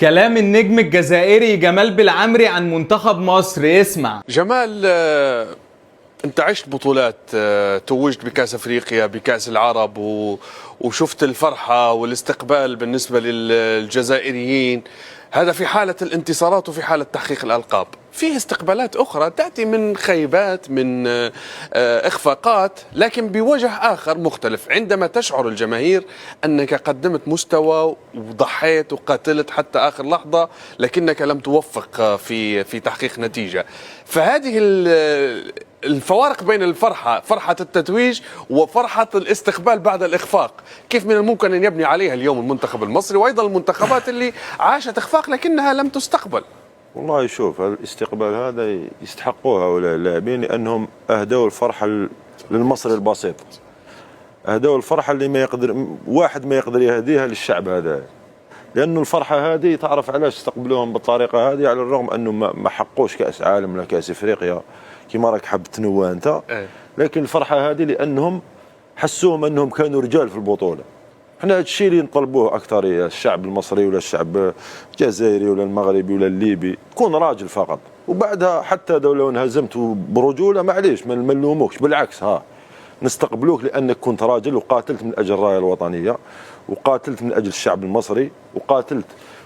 كلام النجم الجزائري جمال بالعمري عن منتخب مصر. اسمع جمال، انت عشت بطولات، توجت بكاس افريقيا بكاس العرب وشفت الفرحة والاستقبال بالنسبة للجزائريين. هذا في حالة الانتصارات وفي حالة تحقيق الألقاب. في استقبالات أخرى تأتي من خيبات، من إخفاقات، لكن بوجه آخر مختلف، عندما تشعر الجماهير أنك قدمت مستوى وضحيت وقاتلت حتى آخر لحظة لكنك لم توفق في تحقيق نتيجة. فهذه الفوارق بين الفرحة، فرحة التتويج وفرحة الاستقبال بعد الإخفاق، كيف من الممكن أن يبني عليها اليوم المنتخب المصري وأيضا المنتخبات اللي عاشت إخفاق لكنها لم تستقبل؟ والله شوف، الاستقبال هذا يستحقوه هؤلاء اللاعبين لأنهم أهدوا الفرحة للمصري البسيط، أهدوا الفرحة اللي ما يقدر واحد ما يقدر يهديها للشعب هذا، لأنه الفرحة هذه تعرف علاش استقبلوهم بالطريقة هذه، على الرغم أنه ما حقوش كأس عالم ولا كأس إفريقيا كما راك حاب تنوى أنت، لكن الفرحة هذه لأنهم حسوهم أنهم كانوا رجال في البطولة. احنا هذا الشيء اللي نطلبوه اكثر، الشعب المصري ولا الشعب الجزائري ولا المغربي ولا الليبي، تكون راجل فقط، وبعدها حتى لو انهزمت برجوله معليش ما نلوموكش، بالعكس نستقبلوك لانك كنت راجل وقاتلت من اجل الرايه الوطنيه وقاتلت من اجل الشعب المصري وقاتلت.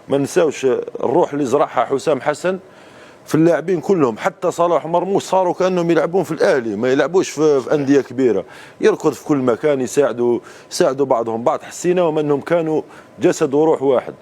ما نساوش الروح اللي زرعها حسام حسن في اللاعبين كلهم، حتى صلاح ومرموش صاروا كانهم يلعبون في الاهلي، ما يلعبوش في انديه كبيره، يركض في كل مكان، يساعدوا بعضهم بعض، حسيناهم انهم كانوا جسد وروح واحد.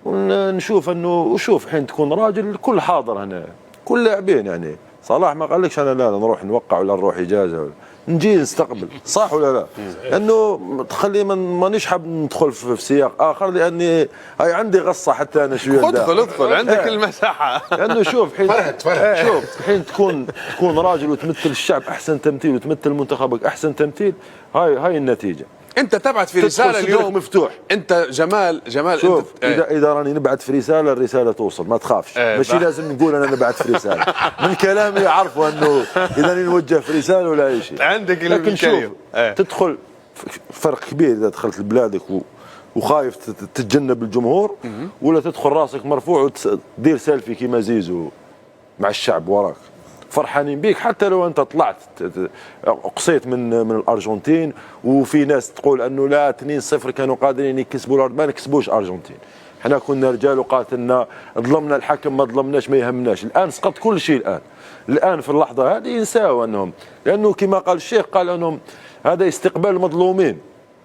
ونشوف انه وشوف حين تكون راجل الكل حاضر هنا، كل لاعبين يعني. صلاح ما قالكش انا لا نروح نوقع ولا نروح اجازه ولا نجي نستقبل، صح ولا لا؟ لانه تخلي مانيش حاب ندخل في سياق اخر، لاني هاي عندي غصه حتى انا شويه. ادخل عندك المساحه. لانه شوف حين فرحت شوف حين تكون راجل وتمثل الشعب احسن تمثيل وتمثل منتخبك احسن تمثيل، هاي النتيجه. انت تبعت في رساله اليوم مفتوح. انت جمال شوف انت اذا راني نبعث في رساله، الرساله توصل، ما تخافش. ماشي لازم نقول انا نبعث في رساله، من كلامي يعرفوا انه اذا نوجه في رساله ولا اي شيء. عندك لكن شوف تدخل فرق كبير اذا دخلت لبلادك وخايف تتجنب الجمهور، ولا تدخل راسك مرفوع وتدير سيلفي كيما زيزو مع الشعب وراك فرحانين بيك. حتى لو انت طلعت قصيت من الارجنتين، وفي ناس تقول انه لا 2-0 كانوا قادرين يكسبوا ما نكسبوش ارجنتين، احنا كنا رجال وقاتلنا، ظلمنا الحكم ما ظلمناش ما يهمناش. الان سقط كل شيء، الان في اللحظه هذه ينساوا انهم، لانه كما قال الشيخ قال انهم هذا استقبال المظلومين،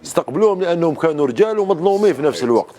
استقبلوهم لانهم كانوا رجال ومظلومين في نفس الوقت.